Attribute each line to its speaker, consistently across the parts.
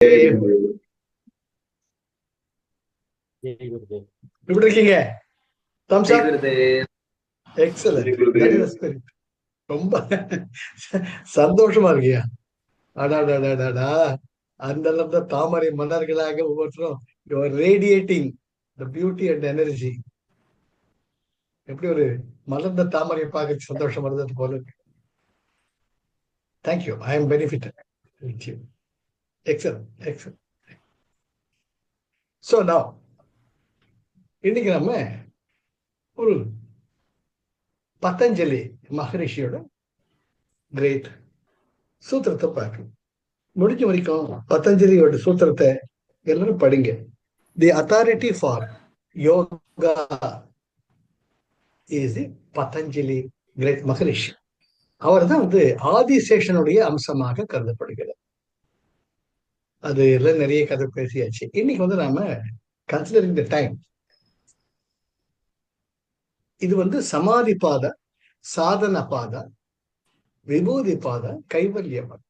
Speaker 1: எப்படி இருக்கீங்க? Thumbs up. Excellent. That is spirit. ரொம்ப சந்தோஷமா இருக்கியா? அடாடாடாடா, அந்த அளவுக்கு தாமரை மலர்களாக ஒவ்வொருத்தரும் you are radiating the beauty and energy. எப்படி ஒரு மலர்ந்த தாமரையை பார்க்க சந்தோஷம் வருது போல இருக்கு. Thank you. I am benefited with you. Excellent, excellent. So now இன்னைக்கு நம்ம ஒரு பதஞ்சலி மகரிஷியோட கிரேட் சூத்திரத்தை பார்க்கணும். முடிஞ்ச வரைக்கும் பதஞ்சலியோட சூத்திரத்தை எல்லாரும் படிங்க. The authority for yoga is Patanjali great Maharishi. அவர் தான் ஆதிசேஷனுடைய அம்சமாக கருதப்படுகிறார். அது எல்லாம் நிறைய கதை பேசியாச்சு. இன்னைக்கு நாம கன்சிடரிங் த டைம், இது சமாதி பாத, சாதன பாத, விபூதி பாத, கைவல்ய பாத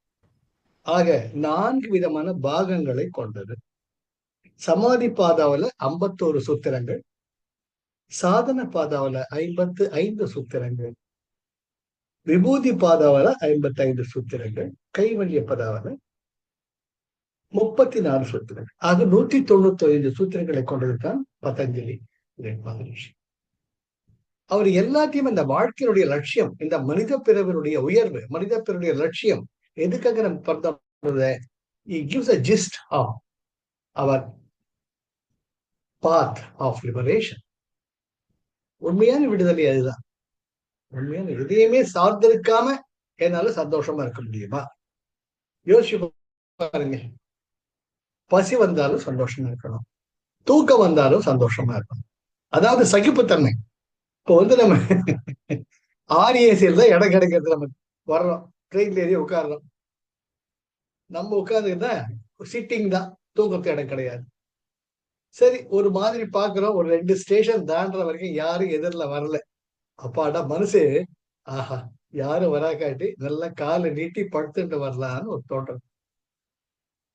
Speaker 1: ஆக 4 விதமான பாகங்களை கொண்டது. சமாதி பாதாவில 51 சூத்திரங்கள், சாதன பாதாவில 55 சூத்திரங்கள், விபூதி பாதாவில 55 சூத்திரங்கள், கைவல்ய பதாவில 34 சூத்திரங்கள். ஆக 195 சூத்திரங்களை கொண்டதுதான் பதஞ்சலி மகரிஷி. அவர் எல்லாத்தையும் இந்த வாழ்க்கையினுடைய லட்சியம், இந்த மனித பிறவினுடைய உயர்வு, மனித பிறவினுடைய லட்சியம் எதுக்காக நம்ம பார்த்தோம், he gives a gist of our path of liberation. உண்மையான விடுதலை அதுதான். உண்மையான எதையுமே சார்ந்திருக்காம என்னால சந்தோஷமா இருக்க முடியுமா? யோசிச்சு பாருங்க. பசி வந்தாலும் சந்தோஷமா இருக்கணும், தூக்கம் வந்தாலும் சந்தோஷமா இருக்கணும். அதாவது சகிப்புத்தன்மை. இப்போ நம்ம ஆர்ஏசியில் தான் இடம் கிடைக்கிறது. நம்ம வர்றோம், ட்ரெயின்ல ஏறி உட்காடுறோம், நம்ம உட்கார்ந்துக்கிட்டா சிட்டிங் தான், தூக்கத்துக்கு இடம் கிடையாது. சரி, ஒரு மாதிரி பாக்குறோம், ஒரு 2 ஸ்டேஷன் தாண்டுற வரைக்கும் யாரும் எதிரில் வரல. அப்பாடா மனசு, ஆஹா யாரும் வராக்காட்டி நல்லா காலை நீட்டி படுத்துட்டு வரலான்னு ஒரு தோட்டம்.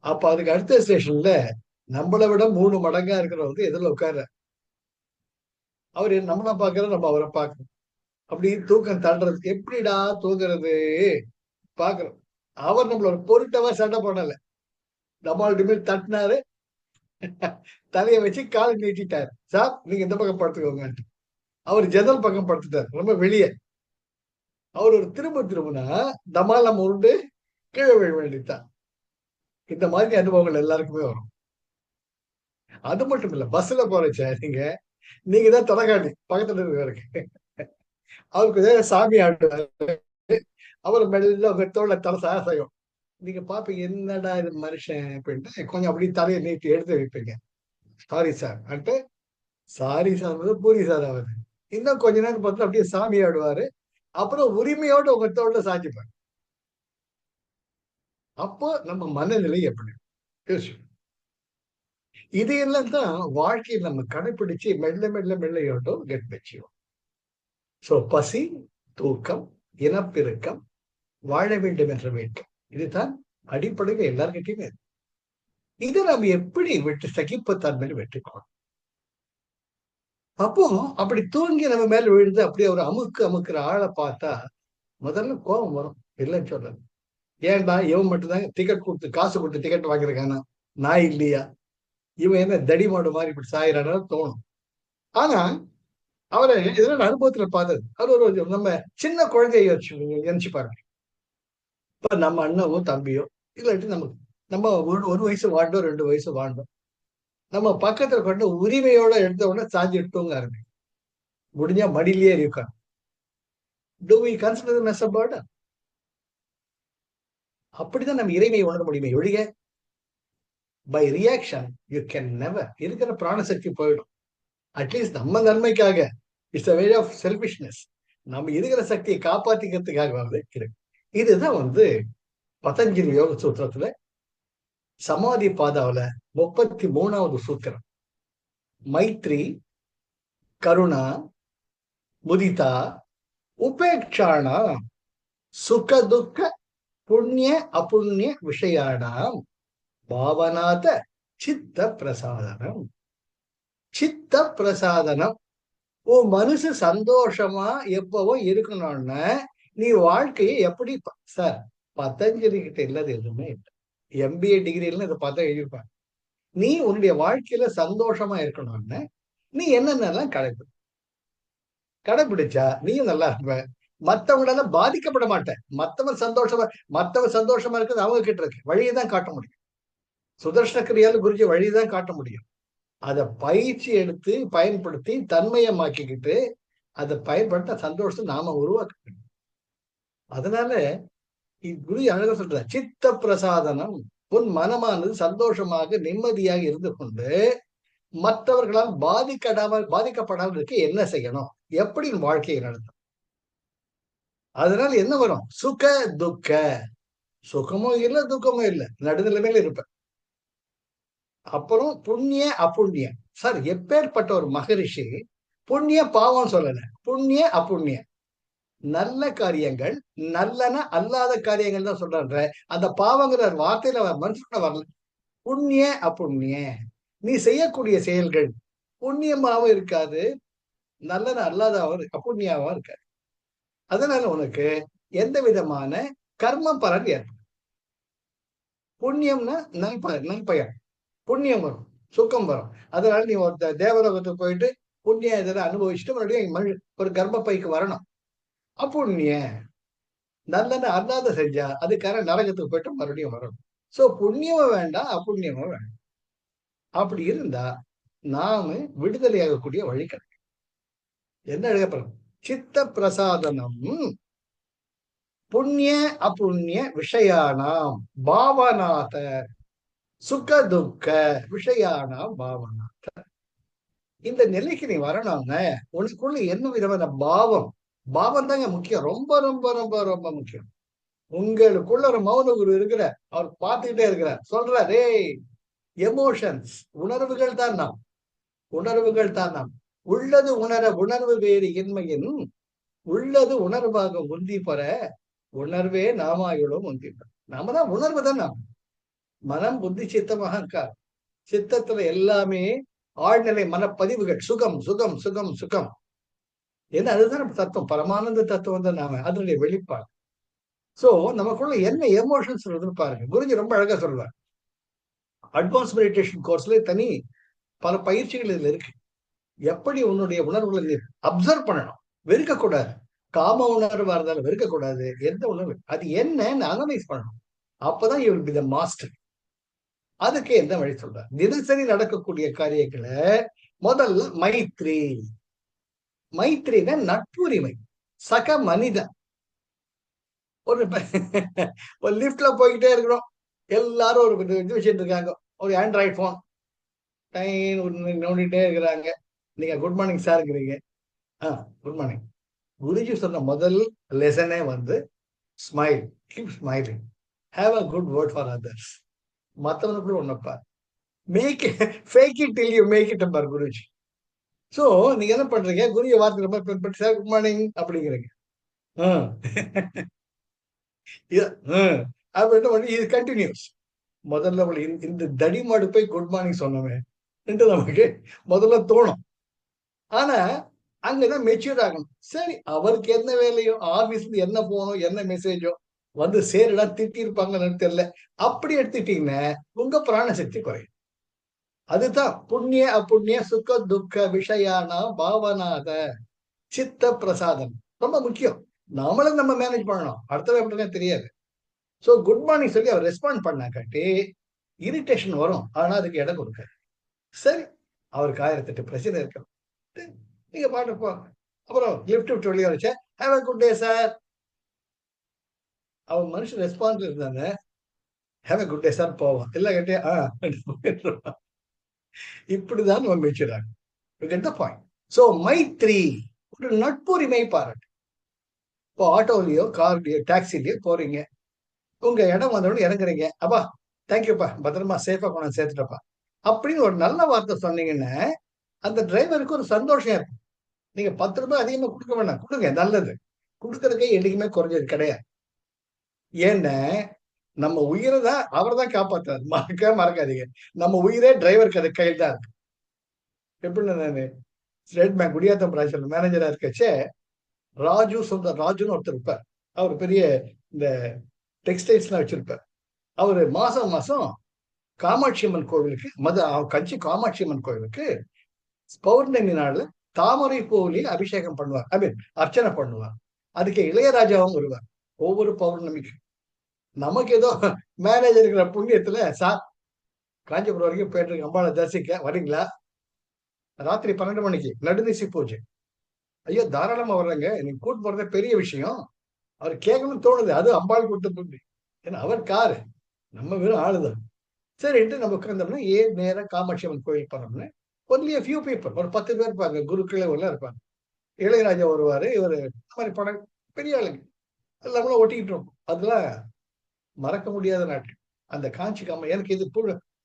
Speaker 1: அப்ப அதுக்கு அடுத்த ஸ்டேஷன்ல நம்மளை விட 3 மடங்கா இருக்கிறவங்க எதிரில் உட்கார்ற. அவர் நம்மள பாக்குற, நம்ம அவரை பார்க்கணும். அப்படி தூக்கம் தள்ளுறதுக்கு எப்படிடா தூங்குறது பாக்குறோம். அவர் நம்மளோட பொருட்டவா சண்டை போடல, நம்மள்ட்ட தட்டினாரு, தலையை வச்சு காலை நீட்டிட்டாரு. சார் நீங்க இந்த பக்கம் படுத்துக்கோங்க. அவர் ஜன்னல் பக்கம் படுத்துட்டாரு, ரொம்ப வெளியே. அவர் ஒரு திரும்பினா தமால் நம்ம உண்டு கீழே விழ வேண்டியதுதான். இந்த மாதிரி அனுபவங்கள் எல்லாருக்குமே வரும். அது மட்டும் இல்ல, பஸ்ல போறச்ச நீங்க தான் தலைகாணி பக்கத்துல இருக்கு. அவருக்கு சாமி ஆடுவாரு, அவர் மெல்ல உங்க தோல்ல தலை சாசையும். நீங்க பாப்பீங்க, என்னடா இது மனுஷன் அப்படின்ட்டு கொஞ்சம் அப்படி தலையை நீட்டி எடுத்து வைப்பீங்க. Sorry sir and, sorry sir puri sir ஆகுது. இன்னும் கொஞ்ச நேரம் பார்த்து அப்படியே சாமி ஆடுவாரு. அப்புறம் உரிமையோட உங்க தோல்ல சாஞ்சிப்பாரு. அப்போ நம்ம மனநிலை எப்படி இதையெல்லாம் தான் வாழ்க்கையில் நம்ம கடைபிடிச்சு மெல்ல மெல்ல மெல்லையோட்டோ கெட் வச்சிடும். சோ பசி, தூக்கம், இனப்பெருக்கம், வாழ வேண்டும் என்ற வேட்கம், இதுதான் அடிப்படையில் எல்லார்கிட்டையுமே. இதை நம்ம எப்படி சகிப்புத்தன்மையில் வெற்றிக்கணும். அப்போ அப்படி தூங்கி நம்ம மேல விழுந்து அப்படியே ஒரு அமுக்குற ஆளை பார்த்தா முதல்ல கோபம் வரும், இல்லைன்னு சொல்றது. ஏன்டா இவன் மட்டும்தான் டிக்கெட் கொடுத்து காசு கொடுத்து டிக்கெட் வாங்கிருக்கானா, நான் இல்லையா, இவன் என்ன தடி மாடு மாதிரி இப்படி சாயிறானு தோணும். ஆனா அவரை இதெல்லாம் அனுபவத்துல பார்த்தது. அவர் ஒரு நம்ம சின்ன குழந்தைய நினைச்சு பாருங்க. இப்ப நம்ம அண்ணவோ தம்பியோ இல்லாட்டி நம்ம 1 வயசு வாழ்ந்தோம், 2 வயசு வாழ்ந்தோம். நம்ம பக்கத்துல கொண்டு உரிமையோட எடுத்த உடனே சாஞ்சி எடுத்தவங்க ஆரம்பி முடிஞ்சா மடியிலேயே இருக்காங்க. Do we consider them as a burden? அப்படிதான் நம்ம இறைமையை உணர முடியுமே ஒழிய by reaction you can never. இருக்கிற பிராணசக்தி போயிடும். அட்லீஸ்ட் நம்ம நன்மைக்காக, it's a way of selfishness. நம்ம இருக்கிற சக்தியை காப்பாத்திக்கிறதுக்காக இருக்கு. இதுதான் பதஞ்சலி யோக சூத்திரத்துல சமாதி பாதாவில 33வது சூத்திரம். மைத்ரி, கருணா, முதிதா, உபேட்சாணா, சுக துக்க, புண்ணிய அபுண்ணிய விஷயானாம் பாவநாத சித்த பிரசாதனம். சித்த பிரசாதனம். உன் மனசு சந்தோஷமா எப்பவும் இருக்கணும்னா நீ வாழ்க்கையை எப்படி சார் பதஞ்சலி கிட்ட இல்லாத எதுவுமே இல்லை. MBA டிகிரில இதை பார்த்தா எழுதியிருப்பாங்க. நீ உன்னுடைய வாழ்க்கையில சந்தோஷமா இருக்கணும்னு நீ என்னென்னலாம் கடைபிடிச்சா நீயும் நல்லா இருப்ப. மத்தவங்களால பாதிக்கப்பட மாட்டேன். மத்தவன் சந்தோஷமா இருக்கிறது அவங்க கிட்ட இருக்கு. வழியை தான் காட்ட முடியும். சுதர்ஷன கிரியால குருஜி வழிதான் காட்ட முடியும். அதை பயிற்சி எடுத்து பயன்படுத்தி தன்மயமாக்கிக்கிட்டு அதை பயன்படுத்த சந்தோஷத்தை நாம உருவாக்க முடியும். அதனால குரு அழகா சொல்ற சித்த பிரசாதனம். உன் மனமானது சந்தோஷமாக நிம்மதியாக இருந்து கொண்டு மற்றவர்களால் பாதிக்கப்படாமல் இருக்க என்ன செய்யணும், எப்படி வாழ்க்கையை நடத்தும். அதனால என்ன வரும்? சுக துக்க. சுகமும் இல்லை துக்கமும் இல்லை, நடுநிலைமையில இருப்ப. அப்புறம் புண்ணிய அப்புண்ணிய. சார் எப்பேற்பட்ட ஒரு மகரிஷி புண்ணிய பாவம் சொல்லல, புண்ணிய அப்புண்ணிய. நல்ல காரியங்கள் நல்லன அல்லாத காரியங்கள் தான் சொல்ற. அந்த பாவங்கிற வார்த்தையில மனுஷன வரல. புண்ணிய அப்புண்ணிய. நீ செய்யக்கூடிய செயல்கள் புண்ணியமாவும் இருக்காது, நல்லன அல்லாதாவும் அப்புண்ணியாவும் இருக்காது. அதனால உனக்கு எந்த விதமான கர்ம பலன் ஏற்படும். புண்ணியம்னா நல்பயன், புண்ணியம் வரும், சுக்கம் வரும். அதனால நீ ஒரு தேவலோகத்துக்கு போயிட்டு புண்ணிய இதெல்லாம் அனுபவிச்சுட்டு மறுபடியும் ஒரு கர்ப்பப்பைக்கு வரணும். அப்புண்ணிய நல்லன அல்லாத செஞ்சா அதுக்கான நரகத்துக்கு போயிட்டு மறுபடியும் வரணும். சோ புண்ணியமும் வேண்டாம் அப்புண்ணியமும் வேண்டாம். அப்படி இருந்தா நாம விடுதலையாகக்கூடிய வழி கிடைக்கும். என்ன எழுதப்படும்? சித்த பிரசாதனம் புண்ணிய அப்புண்ணிய விஷயானாம் பாவநாத சுக துக்க விஷயானாம் பாவநாத. இந்த நிலைக்கு நீ வரணும்னா உனக்குள்ள என்ன விதமான பாவம் தாங்க முக்கியம். ரொம்ப ரொம்ப ரொம்ப ரொம்ப முக்கியம். உங்களுக்குள்ள ஒரு மௌன குரு இருக்கிற, அவர் பார்த்துக்கிட்டே இருக்கிறார், சொல்றார், எமோஷன்ஸ் உணர்வுகள் தான் நாம், உணர்வுகள் தான் நாம். உள்ளது உணர்வு வேறு இன்மையின் உள்ளது உணர்வாக உந்தி பெற உணர்வே நாமாயுளும் உந்தி பெற. நாம தான் உணர்வு தான் நாம். மனம் புத்தி சித்தமாக இருக்கா. சித்தத்துல எல்லாமே ஆழ்நிலை மனப்பதிவுகள், சுகம் சுகம் சுகம் சுகம். ஏன்னா அதுதான் தத்துவம், பரமானந்த தத்துவம் தான் நாம, அதனுடைய வெளிப்பாடு. சோ நமக்குள்ள என்ன எமோஷன்ஸ் இருக்குன்னு பாருங்க. குருஜி ரொம்ப அழகா சொல்லுவார். அட்வான்ஸ் மெடிடேஷன் கோர்ஸ்ல தனி பல பயிற்சிகள் இதுல இருக்கு. எப்படி உன்னுடைய உணர்வுகளை நீ அப்சர்வ் பண்ணணும், வெறுக்கக்கூடாது. காம உணர்வா இருந்தாலும் வெறுக்கக்கூடாது. எந்த உணர்வு அது என்னன்னு அனலைஸ் பண்ணணும். அப்பதான் you will be the master. அதுக்கு என்ன வழி சொல்றார்? தினசரி நடக்கக்கூடிய காரியங்களை முதல்ல மைத்ரினா நட்புரிமை, சக மனிதன். ஒரு லிப்ட்ல போய்கிட்டே இருக்கிறோம், எல்லாரும் ஒரு இது வச்சுட்டு இருக்காங்க, ஒரு ஆண்ட்ராய்டு போன் நோண்டிட்டே இருக்கிறாங்க. நீங்க குட் மார்னிங் சார்ங்கிறீங்க. Good morning. குருஜி சொன்ன முதல் லெசனே smile, keep smiling, have a good word for others. மற்றவனுக்குள்ள ஒன்னப்பா make fake it till you make it பார் குருஜி. சோ நீங்க என்ன பண்றீங்க? குருஜி வார்த்தை ரொம்ப பின்பற்றி சார் குட் மார்னிங் அப்படிங்கிறீங்க. இது கண்டினியூஸ். முதல்ல இந்த தடிமாடு போய் குட் மார்னிங் சொன்னமே என்று நமக்கு முதல்ல தோணும். ஆனா அங்கதான் மெச்சூர் ஆகணும். சரி, அவருக்கு என்ன வேலையோ, ஆபீஸ்ல என்ன போனோம், என்ன மெசேஜோ சேருடா திட்டி இருப்பாங்கன்னு தெரியல, அப்படி எடுத்துட்டீங்கன்னா உங்க பிராண சக்தி குறையும். அதுதான் புண்ணிய அப்புண்ணிய சுக துக்க விஷயானா பாவனாத சித்த பிரசாதம் ரொம்ப முக்கியம். நாமளும் நம்ம மேனேஜ் பண்ணணும், அடுத்தது எப்படின்னா தெரியாது. சோ குட் மார்னிங் சொல்லி அவர் ரெஸ்பாண்ட் பண்ணா காட்டி இரிட்டேஷன் வரும், ஆனா அதுக்கு இடம் கொடுக்க. சரி, அவருக்கு 1008 பிரச்சனை இருக்கு, நீங்க பாட்டு போ. அப்புறம் லிஃப்ட் விட்டு வெளியே வச்சேன், have a good day sir. அவன் மனுஷன் ரெஸ்பான்ஸ் இருந்தாங்க, have a good day sir போவோம். இல்ல கேட்டே இப்படிதான் நம்ம மெச்சூராங்க. சோ மைத்ரி, ஒரு நட்புரிமை பாராட்டு. இப்போ ஆட்டோலயோ கார்லயோ டாக்ஸிலயோ போறீங்க, உங்க இடம் வந்தோடனே இறங்குறீங்க, அப்பா தேங்க்யூப்பா, பத்திரமா சேஃபா கொண்டாந்து சேர்த்துட்டப்பா அப்படின்னு ஒரு நல்ல வார்த்தை சொன்னீங்கன்னா அந்த டிரைவருக்கு ஒரு சந்தோஷம் இருக்கும். நீங்க 10 ரூபாய் அதிகமா கொடுக்க வேண்டாம், கொடுங்க, நல்லது. கொடுக்கறதுக்கே என்னைக்குமே குறைஞ்சது கிடையாது. ஏன்னா நம்ம உயிரை தான் அவர் தான் காப்பாத்துறாரு, மறக்காதீங்க. நம்ம உயிரே டிரைவர் கையில் தான் இருக்கு. எப்படின்னு நானு ஸ்டேட் பேங்க் குடியாத்தம் பிரான்ச்ல மேனேஜரா இருக்கச்சே ராஜு சுந்தர் ராஜுன்னு ஒருத்தர் இருப்பார். அவர் பெரிய இந்த டெக்ஸ்டைல்ஸ் எல்லாம் வச்சிருப்பார். அவரு மாசம் மாசம் காமாட்சி அம்மன் கோவிலுக்கு கட்சி காமாட்சி அம்மன் கோவிலுக்கு பௌர்ணமி நாள்ல தாமரை பூவிலேயே அபிஷேகம் பண்ணுவார், ஐ மீன் அர்ச்சனை பண்ணுவார். அதுக்கு இளையராஜாவும் வருவார் ஒவ்வொரு பௌர்ணமிக்கு. நமக்கு ஏதோ மேனேஜர் இருக்கிற புண்ணியத்துல சார் காஞ்சிபுரம் வரைக்கும் போயிட்டு இருக்கு அம்பாளை தரிசிக்க வரீங்களா, ராத்திரி 12 மணிக்கு நடுநிசி பூஜை. ஐயோ தாராளமா வர்றேங்க, நீங்க கூட்டு போறதே பெரிய விஷயம். அவர் கேட்கணும்னு தோணுது, அது அம்பாள் கூட்டு போகுது. ஏன்னா அவர் காரு, நம்ம வெறும் ஆளுதான். சரின்ட்டு நம்ம உட்கார்ந்தோம்னா ஏன் நேரம் காமாட்சி அம்மன் கோயில் போனோம்னு ஒன்லி ஃபியூ பீப்புள், ஒரு 10 பேர் இருப்பாங்க, குருக்களே எல்லாம் இருப்பாங்க. இளையராஜா வருவாரு, இவரு இந்த மாதிரி படம் பெரிய ஆளுங்க எல்லாமே ஒட்டிக்கிட்டு இருப்போம். அதெல்லாம் மறக்க முடியாத நாட்கள். அந்த காஞ்சி எனக்கு இது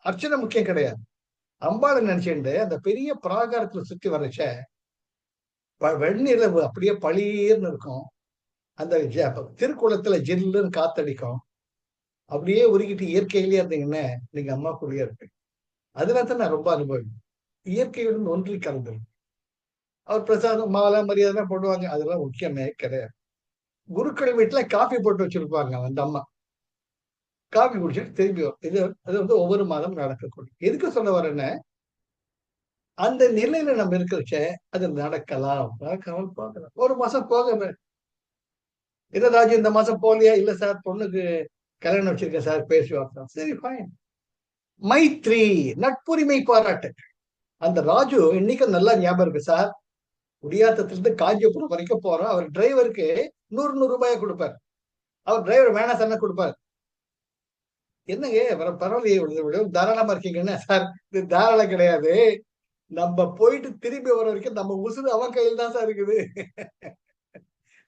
Speaker 1: அர்ச்சனை முக்கியம் கிடையாது. அம்பாளை நினைச்சுட்டு அந்த பெரிய பிராகாரத்துல சுத்தி வரைச்ச வெந்நீர்ல அப்படியே பளீர்னு இருக்கும். அந்த திருக்குளத்துல ஜில்லுன்னு காத்தடிக்கும். அப்படியே உருகிட்டு இயற்கையிலேயே இருந்தீங்கன்னா நீங்க அம்மா கூடயே இருப்பீங்க. அதனால தான் நான் ரொம்ப அனுபவிப்பேன். இயற்கையுடன் ஒன்றி கலந்து. அவர் பிரசாதம் மாலை மரியாதை போடுவாங்க, அதெல்லாம் முக்கியமே கிடையாது. குருக்கள் வீட்டுல காஃபி போட்டு வச்சிருப்பாங்க அந்த அம்மா. காஃபி குடிச்சிட்டு திரும்பி இது அது ஒவ்வொரு மாதம் நடக்கக்கூடிய. எதுக்கு சொல்ல வரேன்னு, அந்த நிலையில நம்ம இருக்கிறச்ச அது நடக்கலாம், நடக்காமல் பார்க்கலாம். ஒரு மாசம் போக இல்ல ராஜு இந்த மாசம் போலியா, இல்ல சார் பொண்ணுக்கு கல்யாணம் வச்சிருக்கேன் சார், பேசி வார்த்தோம், சரி ஃபைன். மைத்ரி, நட்புரிமை பாராட்டு. அந்த ராஜு இன்னைக்கு நல்லா ஞாபகம் இருக்கு சார். குடியாத்தத்துல இருந்து காஞ்சிபுரம் வரைக்கும் போறோம், அவர் டிரைவருக்கு 100 ரூபாய் கொடுப்பார். அவர் டிரைவர் வேணா சொன்ன கொடுப்பார். என்னங்க பரவாயில்லையே தாராளமா இருக்கீங்கன்னா, சார் இது தாராளம் கிடையாது, நம்ம போயிட்டு திரும்பி வர வரைக்கும் நம்ம உசுறு அவன் கையில் தான் சார் இருக்குது.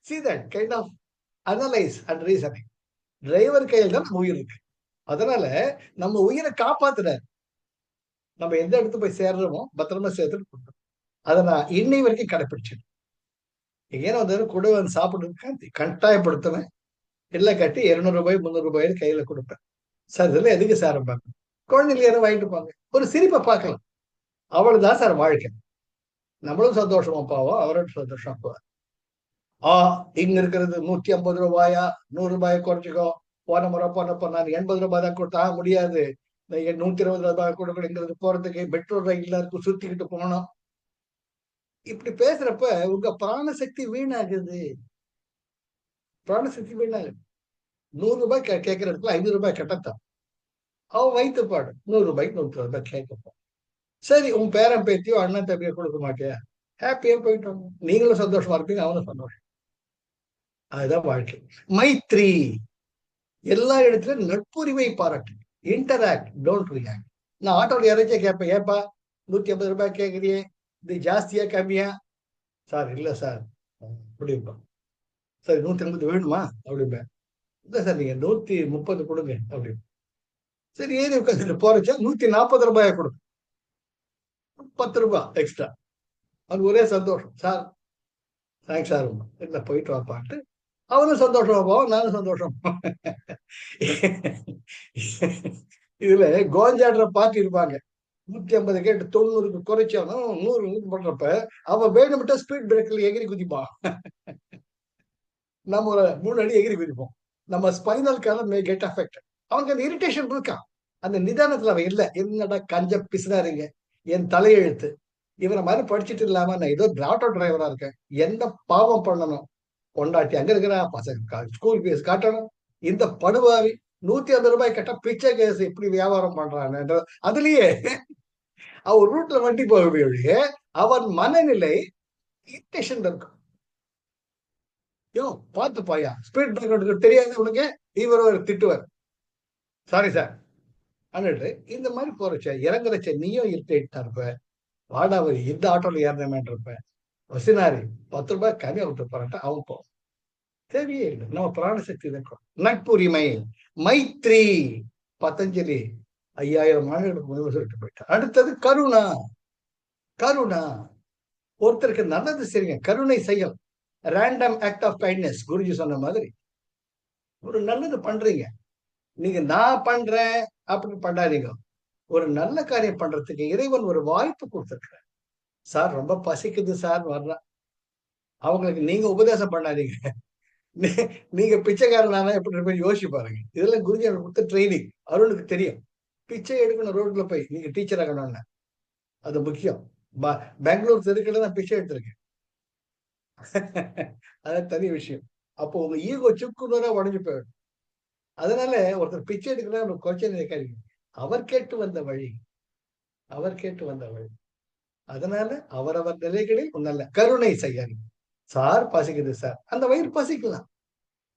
Speaker 1: See that kind of analyze and reasoning. Driver கையில் தான் நம்ம உயிர் இருக்கு. அதனால நம்ம உயிரை காப்பாத்துறாரு. நம்ம எந்த இடத்துக்கு போய் சேர்றோமோ பத்திரமா சேர்த்துட்டு கொடுக்கணும். அதை நான் இன்னை வரைக்கும் கடைப்பிடிச்சேன். எங்கேயும் வந்தாலும் கூட வந்து சாப்பிட்டு கட்டாயப்படுத்துவேன். இல்லை கட்டி 200 ரூபாய் 300 ரூபாய் கையில கொடுப்பேன். சார் இதெல்லாம் எதுக்கு சார் பார்க்கணும், குழந்தைங்க யாரும் வாங்கிட்டு போங்க, ஒரு சிரிப்பை பார்க்கலாம், அவ்வளவுதான் சார் வாழ்க்கை. நம்மளும் சந்தோஷமா போவோம், அவரும் சந்தோஷமா போவார். இங்க இருக்கிறது 150 ரூபாயா, 100 ரூபாயை குறைச்சிக்கோ, போன முறை போனப்போ நான் 80 ரூபாய் தான் கொடுத்தா முடியாது, 120 ரூபாய் கொடுக்கணுங்கிறது போறதுக்கு பெட்ரோல் ரயில்ல இருக்கு, சுத்திக்கிட்டு போனோம். இப்படி பேசுறப்ப உங்க பிராணசக்தி வீணாகுது. பிராணசக்தி வீணாகுது. 100 ரூபாய் கேட்கிற இடத்துல 500 ரூபாய் கட்டத்தான். அவன் வைத்து பாடு 100 ரூபாய்க்கு 120 ரூபாய் கேட்கப்போம். சரி, உன் பேரன் பேத்தியோ அண்ணன் தம்பியோ கொடுக்க மாட்டியா, ஹாப்பியா போயிட்டு நீங்களும் சந்தோஷமா இருப்பீங்க, அவனும் சந்தோஷம். அதுதான் வாழ்க்கை. மைத்ரி, எல்லா இடத்துலயும் நட்புரிமை பாராட்டு. Interact, don't react. நான் ஆட்டோல யாராச்சும் கேட்பேன், ஏப்பா 150 ரூபாய் கேட்குறியே, இது ஜாஸ்தியா கம்மியா? சார் இல்ல சார் அப்படிம்பா. சார் 150 வேணுமா அப்படிம்பேன். இல்ல சார் நீங்க 130 கொடுங்க அப்படின்னு. சரி ஏறி உட்காந்துட்டு போறச்சா 140 ரூபாயா கொடுங்க, 10 ரூபாய் எக்ஸ்ட்ரா. அது ஒரே சந்தோஷம். சார் தேங்க்ஸ் சார், இல்ல போயிட்டு வாப்பான்ட்டு அவனும் சந்தோஷமா போவான், நானும் சந்தோஷம். இதுல கோஞ்சாடுற பாட்டி இருப்பாங்க, 150 கேட்டு 90க்கு குறைச்சாலும் 100 பண்றப்ப அவன் வேணும்ட்டா ஸ்பீட் பிரேக்ல எகிரி குதிப்பான். நம்ம ஒரு 3 அடி எகிரி குதிப்போம். நம்ம ஸ்பைனல் கார்டு மே கெட் அஃபெக்ட். அவனுக்கு அந்த இரிட்டேஷன் இருக்கான், அந்த நிதானத்துல அவன் இல்ல. என்னடா கஞ்ச பிசுனாருங்க, என் தலையெழுத்து, இவனை மாதிரி படிச்சுட்டு இல்லாம நான் ஏதோ ஆட்டோ டிரைவரா இருக்கேன், எந்த பாவம் பண்ணணும், பொண்டாட்டி அங்க இருக்கிறா, பசங்க ஸ்கூல் ஃபீஸ் காட்டணும், இந்த படுவாவி 150 ரூபாய் கட்ட பிச்சை கேஸ் எப்படி வியாபாரம் பண்றான், அதுலயே அவன் ரூட்ல வண்டி போகவே அவன் மனநிலை இரிட்டேஷன் இருக்கும். யோ பார்த்து பாயா, ஸ்பீட் பிரேக் தெரியாது உனக்கு, இவர் திட்டுவார், சாரி சார் அன்னிட்டு. இந்த மாதிரி போறச்ச இறங்குறச்ச நீயும் இரிட்டேட்டா இருப்ப, வாடாவை இந்த ஆட்டோல ஏறினமேன் இருப்ப, வசினாரி 10 ரூபாய் கம்மியா விட்டு போறான்ட்டு அவன் போ. தேவையே இல்லை, நம்ம பிராணசக்தி இருக்கும். நட்புரிமை, மைத்ரி. பதஞ்சலி 5000 ஆண்டுகளுக்கு முன்பு சொல்லிட்டு போயிட்டார். அடுத்தது கருணா. கருணா, ஒருத்தருக்கு நல்லது செய்யுங்க, கருணை செயல், random act of kindness. Guruji சொன்ன மாதிரி ஒரு நல்லது பண்றீங்க, நீங்க நான் பண்றேன் அப்படின்னு பண்ணாதீங்க. ஒரு நல்ல காரியம் பண்றதுக்கு இறைவன் ஒரு வாய்ப்பு கொடுத்திருக்கிறார். சார் ரொம்ப பசிக்குது சார் வர்ற அவங்களுக்கு நீங்க உபதேசம் பண்ணாதீங்க. நீங்க பிச்சைக்காரனானா எப்படி இருப்பேன்னு யோசிச்சு பாருங்க. இதெல்லாம் குருஜி எனக்கு கொடுத்த ட்ரைனிங். அருணுக்கு தெரியும். பிச்சை எடுக்கணும் ரோட்ல போய் நீங்க டீச்சர் ஆகணும்னு. அது முக்கியம். பெங்களூர் தெருக்கில் நான் பிச்சை எடுத்திருக்கேன். அது தனி விஷயம். அப்போ உங்க ஈகோ சுக்குநூறா உடஞ்சு போயிடும். அதனால ஒருத்தர் பிச்சை எடுக்கிற கொஞ்சம் நினைக்காதீங்க. அவர் கேட்டு வந்த வழி. அவர் கேட்டு வந்த வழி. அதனால அவரவர் நிலைகளில் நல்ல கருணை செய்யாதீங்க. சார் பசிக்குது சார். அந்த வயிறு பசிக்கலாம்.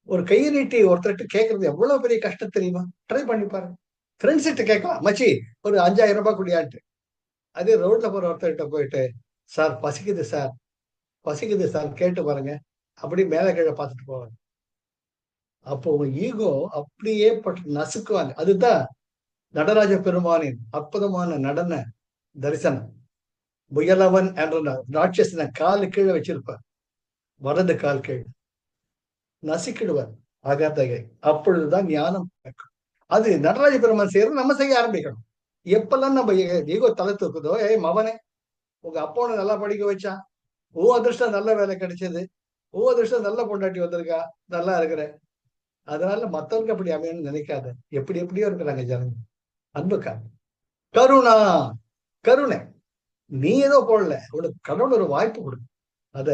Speaker 1: ஒரு கையை நீட்டி ஒருத்தர்கிட்ட கேட்கறது எவ்வளவு பெரிய கஷ்டம் தெரியுமா? ட்ரை பண்ணி பாருங்க. ஃப்ரெண்ட்ஸ் கிட்ட கேட்கலாம். மச்சி ஒரு 5000 ரூபாய் குடியான்ட்டு. அதே ரோட்ல போற ஒருத்தர்கிட்ட போயிட்டு சார் பசிக்குது சார், பசிக்குது சார் கேட்டு பாருங்க. அப்படி மேல கீழே பார்த்துட்டு போவாங்க. அப்போ உங்க ஈகோ அப்படியே பட்டு நசுக்குவாங்க. அதுதான் நடராஜ பெருமானின் அற்புதமான நடன தரிசனம். முயலவன் என்ற ராட்சசனை காலு கீழே வச்சிருப்பார். வலது கால் கீழ் நசுக்கிடுவார் அகதகை. அப்பொழுதுதான் ஞானம் பிறக்கும். அது நடராஜ பெருமான் செய்யறது நம்ம செய்ய ஆரம்பிக்கணும். எப்பெல்லாம் நம்ம ஈகோ தலை தூக்குதோ, மவனே உங்க அப்பா நல்லா படிக்க வச்சான், ஓ அதிர்ஷ்டம் நல்ல வேலை கிடைச்சது, ஓ அதிர்ஷ்டம் நல்ல பொண்டாட்டி வந்திருக்கா, நல்லா இருக்கிற, அதனால மத்தவங்க அப்படி அமையணும்னு நினைக்காத. எப்படி எப்படியோ இருக்கிறாங்க ஜனங்க. அன்புக்கா கருணா, கருணை. நீ ஏதோ போடல, உனக்கு கடவுள் ஒரு வாய்ப்பு கொடுக்கும். அத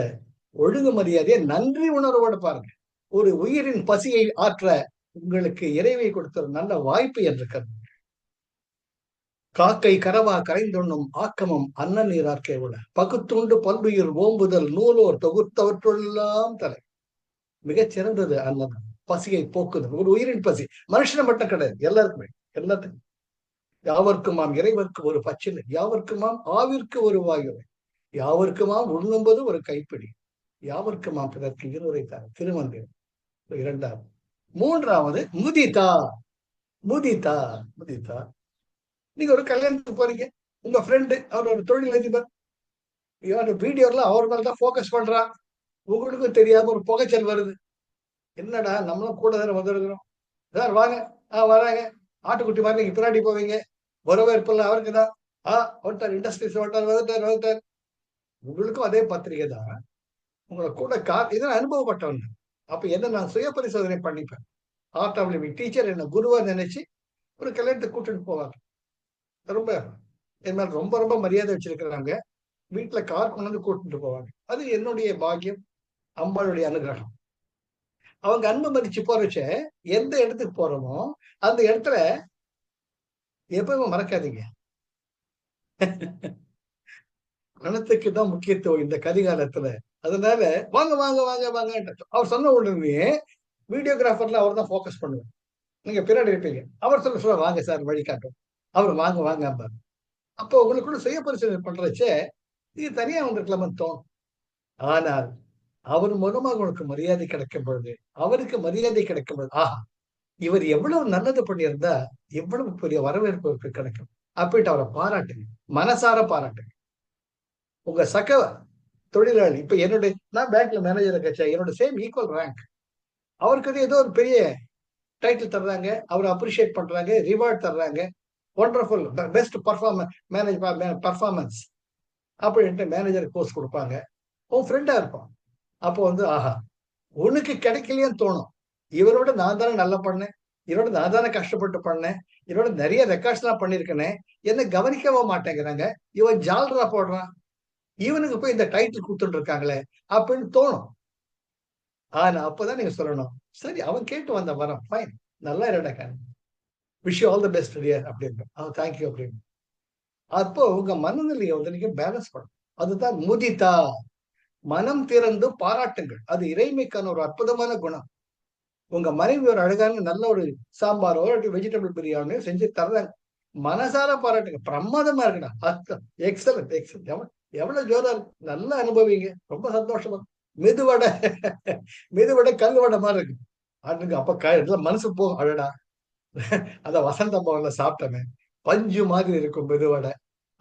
Speaker 1: ஒழுங்கு மரியாதையை நன்றி உணர்வோட பாருங்க. ஒரு உயிரின் பசியை ஆற்ற உங்களுக்கு இறைவை கொடுத்த ஒரு நல்ல வாய்ப்பு என்று கருது. காக்கை கரவா கரைந்துண்ணும் ஆக்கமும் அன்ன நீரார்க்கே உள்ள பகுத்துண்டு பல்லுயிர் ஓம்புதல் நூலோர் தொகுத்தவற்றுள்ளெல்லாம் தலை. மிகச் சிறந்தது அன்னதம். பசியை போக்குதல், ஒரு உயிரின் பசி. மனுஷனை மட்டும் கிடையாது, எல்லாருக்குமே, எல்லாத்துக்கும். யாவர்க்குமாம் இறைவர்க்கு ஒரு பச்சிலை, யாவர்க்குமாம் ஆவிற்கு ஒரு வாயுவை, யாவர்க்குமாம் உண்ணும்போது ஒரு கைப்பிடி, யாவர்க்குமாம் பிறர்க்கு இருவரைத்தார். திருமந்திரம். இரண்டாவது. மூன்றாவது முதிதா. முதிதா, முதிதா. நீங்க ஒரு கல்யாணத்துக்கு போறீங்க, உங்க ஃப்ரெண்டு அவர் ஒரு தொழிலதிபர், வீடியோல அவர் மேலதான் போக்கஸ் பண்றான். உங்களுக்கும் தெரியாம ஒரு புகைச்சல் வருது. என்னடா நம்மளும் கூட தானே வந்துருக்கிறோம், சார் வாங்க, வராங்க, ஆட்டுக்குட்டி மாதிரி நீங்க பின்னாடி போவீங்க, வரவேற்பெல்லாம் அவருக்கு தான். ஒருத்தர் இண்டஸ்ட்ரீஸ் வந்துட்டார். உங்களுக்கும் அதே பத்திரிகை தான். உங்களை கூட இதெல்லாம் அனுபவப்பட்டவங்க. அப்ப என்ன, நான் சுய பரிசோதனை பண்ணிப்பேன். ஆர்ட் ஆஃப் லிவிங் டீச்சர் என்ன குருவா நினைச்சு ஒரு கல்யாணத்துக்கு கூட்டிட்டு போவாங்க. ரொம்ப என் மேல ரொம்ப ரொம்ப மரியாதை வச்சிருக்கிறாங்க. வீட்டுல கார் கொண்டு வந்து கூட்டிட்டு போவாங்க. அது என்னுடைய பாக்கியம், அம்பாளுடைய அனுகிரகம். அவங்க அன்பு மதிச்சு போறச்ச எந்த இடத்துக்கு போறோமோ அந்த இடத்துல எப்பவுமே மறக்காதீங்க. பணத்துக்கு தான் முக்கியத்துவம் இந்த கலிகாலத்துல. அதனால வாங்க வாங்க வாங்க வாங்க அவர் சொன்ன உடனே வீடியோகிராஃபர்ல அவர் தான் போக்கஸ் பண்ணுவார். நீங்க பின்னாடி இருப்பீங்க. அவர் சொல்ல வாங்க சார் வழி காட்டும். அவர் வாங்க வாங்க. அப்போ உங்களுக்குள்ள சுய பரிசோதனை பண்றச்சே இது தனியா வந்திருக்கலாமன்னு தோணும். ஆனால் அவர் மூலமாக உங்களுக்கு மரியாதை கிடைக்கும் பொழுது, அவருக்கு மரியாதை கிடைக்கும் பொழுது, இவர் எவ்வளவு நல்லது பண்ணியிருந்தா எவ்வளவு பெரிய வரவேற்பு கிடைக்கும். அப்படின்ட்டு அவரை பாராட்டுங்க, மனசார பாராட்டுங்க. உங்க சக தொழிலாளி, இப்ப என்னுடைய, நான் பேங்க்ல மேனேஜரை கட்சா, என்னோட சேம் ஈக்குவல் ரேங்க். அவருக்கு ஏதோ ஒரு பெரிய டைட்டில் தர்றாங்க, அவர் அப்ரிஷியேட் பண்றாங்க, ரிவார்ட் தர்றாங்க, ஒண்டர்ஃபுல் பெஸ்ட் பர்ஃபார்மன்ஸ் அப்படின்ட்டு மேனேஜர் போஸ்ட் கொடுப்பாங்க. உன் ஃப்ரெண்டா இருப்பான். அப்போ உனக்கு கிடைக்கலையேன்னு தோணும். இவரோட நான் தானே நல்லா பண்ணேன், இவரோட நான் தானே கஷ்டப்பட்டு பண்ணேன், இவரோட நிறைய ரெக்கார்ட்ஸ் எல்லாம் பண்ணிருக்கேனே, என்ன கவனிக்கவே மாட்டேங்கிறாங்க, இவன் ஜால்ரா போடுறான், இவனுக்கு போய் இந்த டைட்டில் கொடுத்துட்டு இருக்காங்களே அப்படின்னு தோணும். ஆனா அப்பதான் நீங்க சொல்லணும், சரி அவன் கேட்டு வந்த வரான், ஃபைன், நல்லா இருடா, wish you all the best dear அப்படின்னு. தேங்க்யூ அப்படின்னு. அப்போ உங்க மனநிலையை நீங்க பேலன்ஸ் பண்ணணும். அதுதான் முதிதா. மனம் திறந்து பாராட்டுங்கள். அது இறைமைக்கான ஒரு அற்புதமான குணம். உங்க மனைவி ஒரு அழகான நல்ல ஒரு சாம்பாரோ வெஜிடபிள் பிரியாணியோ செஞ்சு தர்றாங்க, மனசார பாராட்டுங்க, பிரமாதமா இருக்குடா, எக்ஸலன்ட் எக்ஸலன்ட், எவ்வளவு ஜோரா இருக்கு, நல்லா அனுபவிங்க, ரொம்ப சந்தோஷமா. மெதுவடை, மெதுவடை கல் வடை மாதிரி இருக்கு அதுங்க. அப்ப மனசு போகும், அழடா அந்த வசந்த பவன்ல சாப்பிட்டமே பஞ்சு மாதிரி இருக்கும் மெதுவடை,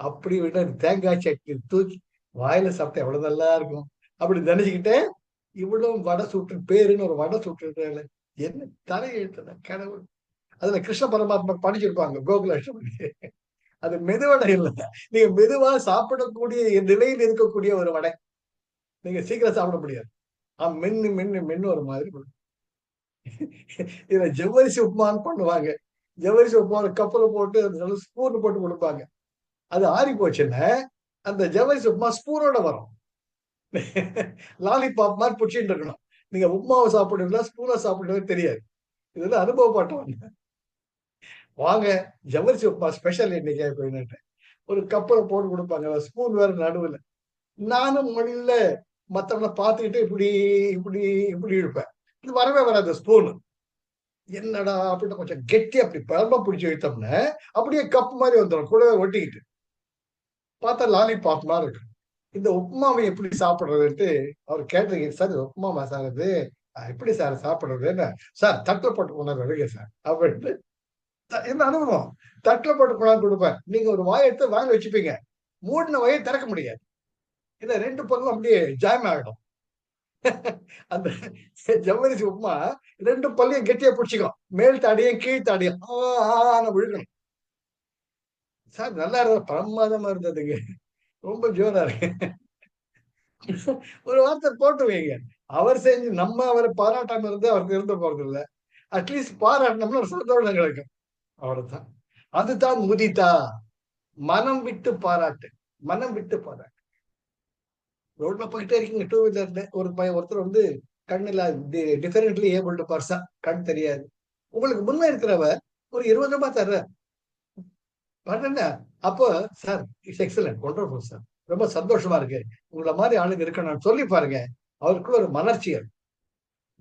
Speaker 1: அப்படி விட தேங்காய் சட்னி தூக்கி வாயில சாப்பிட்டா எவ்வளவு நல்லா இருக்கும் அப்படி நினைச்சுக்கிட்டே, இவ்வளவு வடை சுட்டு பேருன்னு ஒரு வடை சுட்டு என்ன தலையெழுத்துன கடவுள். அதுல கிருஷ்ண பரமாத்மா படிச்சிருப்பாங்க கோகுலாஷ்டமி. அது மெதுவடை இல்லை, நீங்க மெதுவா சாப்பிடக்கூடிய நிலையில் இருக்கக்கூடிய ஒரு வடை. நீங்க சீக்கிரம் சாப்பிட முடியாது. மென்னு மென்னு மென்னு ஒரு மாதிரி. இதுல ஜவ்வரிசி உப்புமான்னு பண்ணுவாங்க. ஜவ்வரிசி உப்புமா கப்பல போட்டு ஸ்பூன் போட்டு கொடுப்பாங்க. அது ஆறி போச்சுன்னா அந்த ஜவ்வரிசி உப்புமா ஸ்பூனோட வரும். லாலிபாப் மாதிரி பிடிச்சிட்டு இருக்கணும். நீங்க உப்புமாவை சாப்பிடுவீங்களா ஸ்பூனை சாப்பிடுவீங்க தெரியாது. இதெல்லாம் அனுபவப்பட்டவங்க. வாங்க ஜவ்வரிசி உப்புமா ஸ்பெஷல் இன்னைக்கு அப்படின்னு ஒரு கப்பலை போட்டு கொடுப்பாங்க, ஸ்பூன் வேற நடுவில். நானும் மொழியில மத்தவங்களை பார்த்துக்கிட்டு இப்படி இப்படி இப்படி இருப்பேன். இது வரவே வராது ஸ்பூனு. என்னடா அப்படின்னு கொஞ்சம் கெட்டி அப்படி பரம்ப பிடிச்சி வைத்தோம்னா அப்படியே கப் மாதிரி வந்துடும், கூடவே ஒட்டிக்கிட்டு. பார்த்தா லாலிபாப் மாதிரி இருக்கு. இந்த உப்புமாவை எப்படி சாப்பிடுறதுன்ட்டு அவர் கேட்டிருக்கீங்க. சார் உப்புமாவா சார் அது எப்படி சார் சாப்பிடுறதுன்னு. சார் தட்டில் போட்டு கொண்டாந்து வருங்க சார் அப்படின்ட்டு. என்ன அனுபவம், தட்டில் போட்டு கொண்டாந்து கொடுப்பேன். நீங்க ஒரு வாயை எடுத்து வாயில வச்சுப்பீங்க, மூடின வாயை திறக்க முடியாது. இந்த ரெண்டு பொருளும் அப்படியே ஜாம் ஆகிடும். அந்த ஜவ்வரிசி உப்புமா ரெண்டு பல்லையும் கெட்டியா பிடிச்சிக்கும், மேல் தாடியும் கீழ் தாடியும் விழுக்கணும். சார் நல்லா இருந்தது, பிரமாதமா இருந்ததுங்க, ரொம்ப ஜோரா இருக்கு. ஒரு வார்த்தை போட்டு வைங்க. அவர் செஞ்சு நம்ம அவரை பாராட்டாம இருந்து அவருக்கு இருந்த போறது இல்லை. அட்லீஸ்ட் பாராட்டினோம்னா ஒரு சந்தோஷம் கிடைக்கும். அவ்வளவுதான். அதுதான் முதிதா. மனம் விட்டு பாராட்டு, மனம் விட்டு பாராட்டு. ரோட்ல போயிட்டே இருக்கீங்க டூ வீலர்ல, ஒரு பையன் ஒருத்தர் வந்து கண்ணுல டிஃபரெண்ட்லி ஏபிள்டு பர்சன், கண் தெரியாது. உங்களுக்கு முன்ன இருக்கிறவர் ஒரு 20 ரூபாய் தர்ற பண்ண. அப்போ sir it's excellent wonderful sir, ரொம்ப சந்தோஷமா இருக்கு, உங்களை மாதிரி ஆளுங்க இருக்கணும்னு சொல்லி பாருங்க. அவருக்குள்ள ஒரு மலர்ச்சி.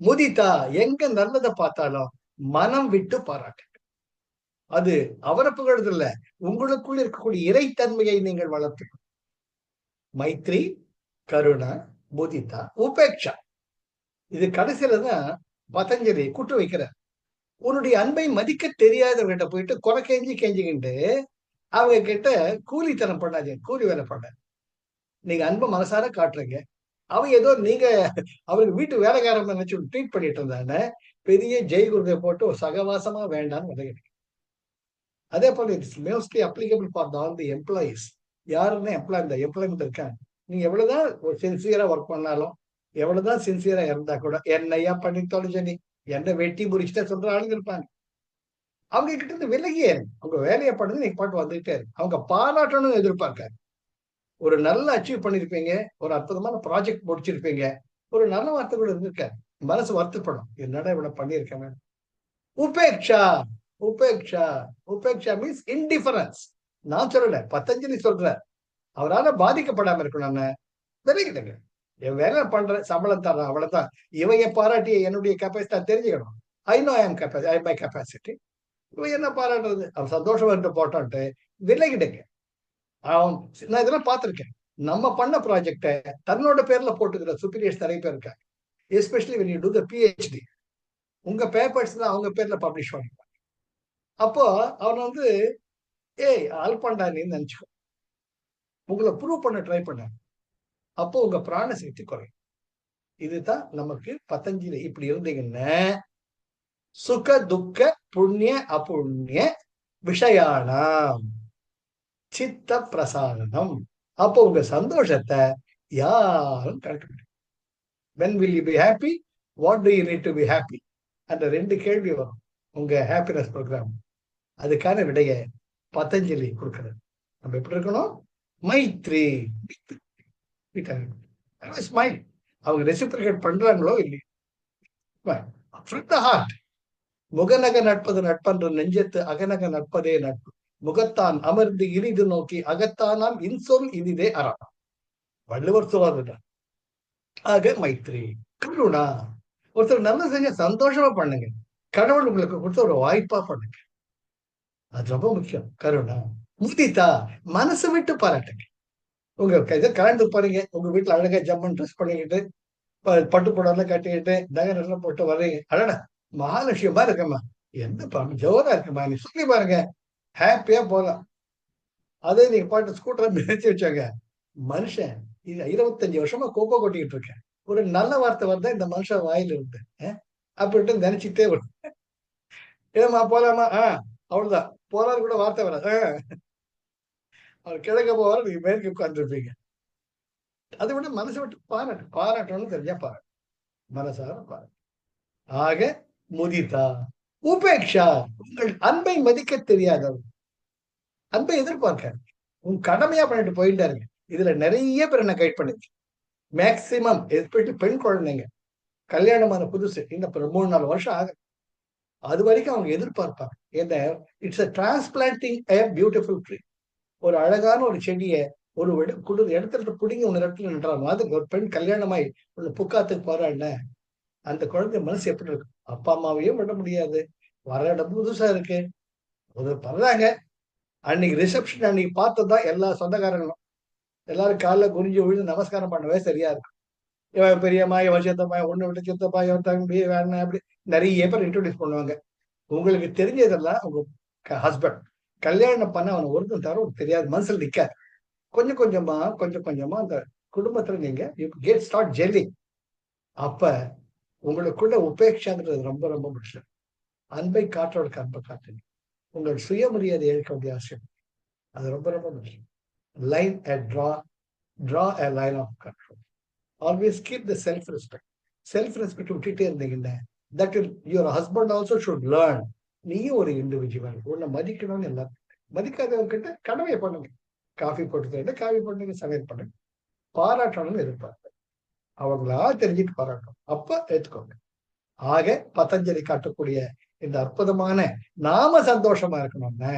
Speaker 1: முதிதா, எங்க நல்லதை பார்த்தாலும் மனம் விட்டு பாராட்டு. அது அவரை புகழ்றது இல்ல, உங்களுக்குள்ள இருக்கக்கூடிய இறைத்தன்மையை நீங்கள் வளர்த்துக்கணும். மைத்ரி, கருணா, முதிதா, உபேட்சா. இது கடைசியில தான் பதஞ்சலி கூட்டு வைக்கிறார். உன்னுடைய அன்பை மதிக்க தெரியாதவர்கிட்ட போயிட்டு குறை கெஞ்சிக்கிண்டு அவங்க கிட்ட கூலித்தனம் பண்ணாதீங்க, கூலி வேலை பண்ண. நீங்க அன்பை மனசார காட்டுறீங்க. அவன் ஏதோ நீங்க அவருக்கு வீட்டு வேலைக்காரன் நினைச்சு ட்ரீட் பண்ணிட்டு இருந்தானே, பெரிய ஜெய் குருதை போட்டு ஒரு சகவாசமா வேண்டாம்னு உதவி. அதே போல it's mostly applicable for all the employees. யாருன்னு எம்ப்ளாய்மெண்ட் இருக்காங்க, நீங்க எவ்வளவுதான் ஒரு சின்சியரா ஒர்க் பண்ணாலும், எவ்வளவுதான் சின்சியரா இருந்தா கூட என்னையா பண்ணி தொலைஞ்ச நீ, என்ன வெட்டி முடிச்சுட்டா சொல்ற ஆளுங்க இருப்பாங்க. அவங்க கிட்ட இருந்து விலகியே அவங்க வேலையை பண்ணுங்க, நீங்க பாட்டு வந்துகிட்டே இருக்கு. அவங்க பாராட்டணும்னு எதிர்பார்க்காரு. ஒரு நல்ல அச்சீவ் பண்ணிருப்பீங்க, ஒரு அற்புதமான ப்ராஜெக்ட் முடிச்சிருப்பீங்க, ஒரு நல்ல வார்த்தை கூட இருந்திருக்காரு, மனசு வருத்தப்படும், என்னடா இவ்வளவு பண்ணியிருக்கேன். உபேக்ஷா, உபேக்ஷா, உபேக்ஷா மீன்ஸ் இன்டிஃபரன்ஸ். நான் சொல்லல, பத்தஞ்சலி சொல்ற. அவரால பாதிக்கப்படாம இருக்கணும், விலகிடுங்க. என் வேலை பண்றேன், சம்பளம் தர்றேன், அவ்வளவுதான். இவங்க பாராட்டி என்னுடைய கெப்பாசிட்டி தெரிஞ்சுக்கணும். I know I am capacity, I my capacity. இவன் என்ன பாராட்டுறது, அவன் சந்தோஷம் வந்து போட்டான்ட்டு விலகிடுங்க. அவன் நான் இதெல்லாம் பார்த்திருக்கேன். நம்ம பண்ண ப்ராஜெக்ட தன்னோட பேர்ல போட்டுக்கிற சுப்பீரியர்ஸ் நிறைய பேர் இருக்காங்க. Especially when you do the PhD, உங்க பேப்பர்ஸ் அவங்க பேர்ல பப்ளிஷ் பண்ணிப்பாங்க. அப்போ அவன் வந்து ஏய் அல்பண்டா நீ நினைச்சுக்கோ, உங்களை ப்ரூவ் பண்ண ட்ரை பண்ண. அப்போ உங்க பிராண சக்தி குறையும். இதுதான் நமக்கு பத்தஞ்சலி. இப்படி இருந்தீங்கன்னா சுக துக்க புண்ணிய அபுண்ணிய விஷயானாம் சித்த பிரசாரணம். அப்போ உங்க சந்தோஷத்தை யாரும் கணக்கு முடியும். when will you be happy, what do you need to be happy, அந்த ரெண்டு கேள்வி வரும் உங்க ஹாப்பினஸ் ப்ரோக்ராம். அதுக்கான விடைய பதஞ்சலி கொடுக்கிறது. நம்ம எப்படி இருக்கணும், மைத்ரி, ஸ்மைல். அவங்க ரெசிப்ரிகேட் பண்றாங்களோ இல்லையோ, முகநக நட்பது நட்பன்று நெஞ்சத்து அகநக நட்பதே நட்பு, முகத்தான் அமர்ந்து இனிது நோக்கி அகத்தானாம் இன்சொல் இனிதே அறா. வள்ளுவர் சொல்றாரு. ஆக மைத்ரி, கருணா. ஒருத்தர் நல்ல செஞ்ச சந்தோஷமா பண்ணுங்க, கடவுள் உங்களுக்கு கொடுத்த ஒரு வாய்ப்பா பண்ணுங்க, அது ரொம்ப முக்கியம். கருணா. முதிதா, மனசு விட்டு பாராட்டுங்க. உங்க கலந்து பாருங்க, உங்க வீட்டுல அழகா ஜம்மன் ட்ரெஸ் பண்ணிக்கிட்டு பட்டு புடவெல்லாம் கட்டிக்கிட்டு நகரெல்லாம் போட்டு வர்றீங்க, அழகா மகாலட்சுமிமா இருக்கம்மா, என்ன ஜோரா இருக்குமா, நீ சொல்லி பாருங்க, ஹாப்பியா போகலாம். அதே நீங்க பாட்டு ஸ்கூட்டரை நினைச்சு வச்சாங்க, மனுஷன் இது 25 வருஷமா கோப்பை கொட்டிக்கிட்டு இருக்கேன், ஒரு நல்ல வார்த்தை வந்தா இந்த மனுஷன் வாயில இருந்து அப்படின்ட்டு நினைச்சுட்டே வரும். ஏமா போலாமா? அவ்வளவுதான். போறாரு கூட வார்த்தை வராது. அவர் கிழக்க போவாரு, நீங்க மேற்கு உட்கார்ந்துருப்பீங்க. அதை விட மனசை விட்டு பாராட்டணும்னு தெரிஞ்சா பாராட்டு, மனசார பாராட்டு. ஆக முதிதா உபேக்ஷா, உங்கள் அன்பை மதிக்க தெரியாதவர், அன்பை எதிர்பார்க்க உங்க கடமையா பண்ணிட்டு போயிட்டாருங்க. இதுல நிறைய பேர் என்ன கைட் பண்ணிருக்கு. மேக்சிமம் எஸ்பெஷலி பெண் குழந்தைங்க கல்யாணமான புதுசு இந்த 3-4 வருஷம் ஆகும், அது வரைக்கும் அவங்க எதிர்பார்ப்பாங்க. ஏன்னா it's a transplanting a beautiful tree. ஒரு அழகான ஒரு செடியை ஒரு இடத்துல பிடிங்க ஒரு இடத்துல நின்ற மாதிரி ஒரு பெண் கல்யாணமாய் ஒரு புக்காத்துக்கு போறான்னு அந்த குழந்தை மனசு எப்படி இருக்கும்? அப்பா அம்மாவையும் விட முடியாது, வர இடம் புதுசா இருக்கு, பண்றாங்க. அன்னைக்கு ரிசப்ஷன் அன்னைக்கு பார்த்ததுதான் எல்லா சொந்தக்காரங்களும் எல்லாரும் காலைல குனிஞ்சு விழுந்து நமஸ்காரம் பண்ணவே சரியா இருக்கும். இவன் பெரியம்மா, இவன் சித்தப்பா, ஒண்ணு விட்டு சித்தப்பா, இவன் தம்பி, வேணா, அப்படி நிறைய பேர் இன்ட்ரோடியூஸ் பண்ணுவாங்க. உங்களுக்கு தெரிஞ்சதெல்லாம் உங்க ஹஸ்பண்ட் கல்யாணம் பண்ண அவனை ஒருத்தன் தவிர தெரியாது, மனசுல நிக்காது. கொஞ்சம் கொஞ்சமா அந்த குடும்பத்துல நீங்க கெட் ஸ்டார்ட் ஜெல்லிங். அப்ப உங்களுக்குள்ள உபேட்சாங்கிறது ரொம்ப ரொம்ப முக்கியம். அன்பை காற்றோட அன்பை காட்டுங்க. உங்கள் சுயமரியாதை இழக்க வேண்டிய அவசியம், அது ரொம்ப ரொம்ப முக்கியம். Line draw a line of control. Always keep the self-respect. Self-respect விட்டுட்டே இருந்தீங்கன்னா that will, your husband also should learn. நீயும் ஒரு இண்டிவிஜுவல், உன்னை மதிக்கணும்னு எல்லாரும். மதிக்காதவர்கிட்ட கடமையை பண்ணுங்க. காஃபி போட்டு காஃபி பண்ணுங்க, சமையல் பண்ணுங்க. பாராட்டணும்னு எதிர்பார்ப்பேன். அவங்களா தெரிஞ்சுட்டு பாராட்டணும், அப்ப ஏத்துக்கோங்க. ஆக பதஞ்சலி காட்டக்கூடிய இந்த அற்புதமான நாம சந்தோஷமா இருக்கணும்னா,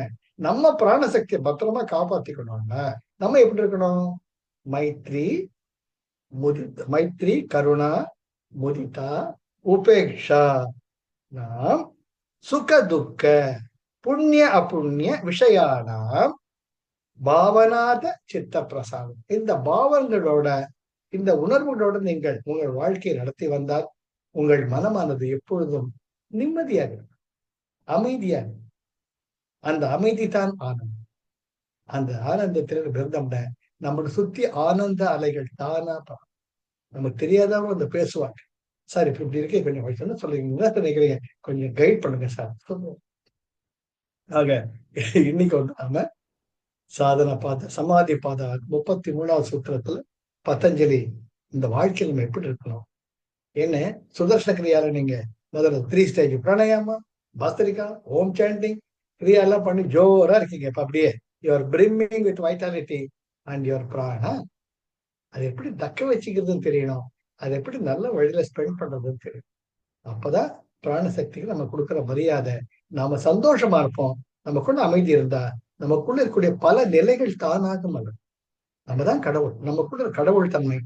Speaker 1: நம்ம பிராணசக்தியை பத்திரமா காப்பாத்திக்கணும்னா நம்ம எப்படி இருக்கணும்? மைத்ரி, கருணா, முதிதா, உபேக்ஷா. நாம் சுக துக்க புண்ணிய அப்புண்ணிய விஷயானாம் பாவனாத சித்த பிரசாதம். இந்த பாவங்களோட இந்த உணர்வுகளோட நீங்கள் உங்கள் வாழ்க்கையை நடத்தி வந்தால் உங்கள் மனமானது எப்பொழுதும் நிம்மதியாக, அமைதியாக. அந்த அமைதி தான் ஆனந்தம். அந்த ஆனந்தத்திற்கு விருந்தம்னா நம்மளை சுத்தி ஆனந்த அலைகள் தானா நமக்கு தெரியாதவங்க வந்து பேசுவாங்க. சார் இப்படி இருக்கே, கொஞ்சம் வயசுன்னு சொல்லுவீங்களா நினைக்கிறீங்க, கொஞ்சம் கைட் பண்ணுங்க சார் சொல்லுவோம். ஆக இன்னைக்கு வந்து நாம சாதன பாத சமாதி பாத 33வது சூத்திரத்துல பதஞ்சலி இந்த வாழ்க்கையில் நம்ம எப்படி இருக்கணும், என்ன சுதர்சன கிரியால நீங்க முதல்ல 3 ஸ்டேஜ் பிராணாயாமா, பாஸ்தரிகா, ஓம் சாண்டிங் கிரியா எல்லாம் பண்ணி ஜோரா இருக்கீங்க. இப்ப அப்படியே your brimming with vitality and your prana. அது எப்படி தக்க வச்சுக்கிறதுன்னு தெரியணும், அது எப்படி நல்ல வழியில ஸ்பெண்ட் பண்றதுன்னு தெரியும். அப்பதான் பிராணசக்திக்கு நம்ம கொடுக்குற மரியாதை, நாம சந்தோஷமா இருப்போம். நமக்குள்ள அமைதி இருந்தா நமக்குள்ள இருக்கக்கூடிய பல நிலைகள் தானாக மலரும். நம்ம தான் கடவுள், நமக்குள்ள கடவுள் தன்மை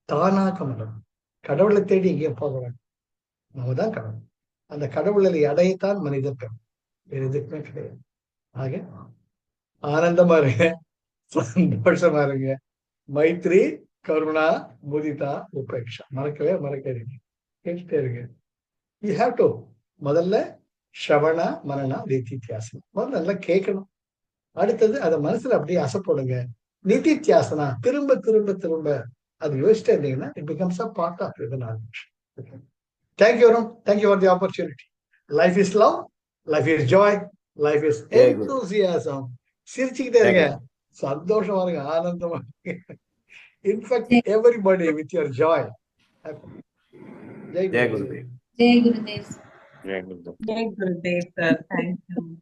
Speaker 1: தானாக மலரும். கடவுளை தேடி எங்கேயும் போக வேண்டும், நம்ம தான் கடவுள். அந்த கடவுளை அடையத்தான் மனிதன் பெறும், வேறு எதுக்குமே கிடையாது. ஆக ஆனந்தமா இருங்க, சந்தோஷமா இருங்க. மைத்ரி, கருணா, முதிதா, உபேக்ஷா மறக்காதீங்க, கேட்டுட்டே இருங்க. யூ ஹேவ் டு முதல்ல ஸ்ரவணா மரணா நிதித்தியாசனம் முதல்ல நல்லா கேட்கணும். அடுத்தது அதை மனசுல அப்படியே அசைப்படுங்க. நிதித்தியாசனா திரும்ப திரும்ப திரும்ப அது யோசிச்சுட்டே இருந்தீங்கன்னா it becomes a part of your knowledge. Thank you Arun, thank you for the opportunity. Life is love, life is joy, life is enthusiasm. சிரிச்சுக்கிட்டே இருங்க, சந்தோஷமா இருங்க, ஆனந்தமா இருங்க. In fact everybody with your joy. Jai Gurudev.
Speaker 2: Jai Gurudev. Jai Gurudev. Jai Gurudev, sir. Thank you.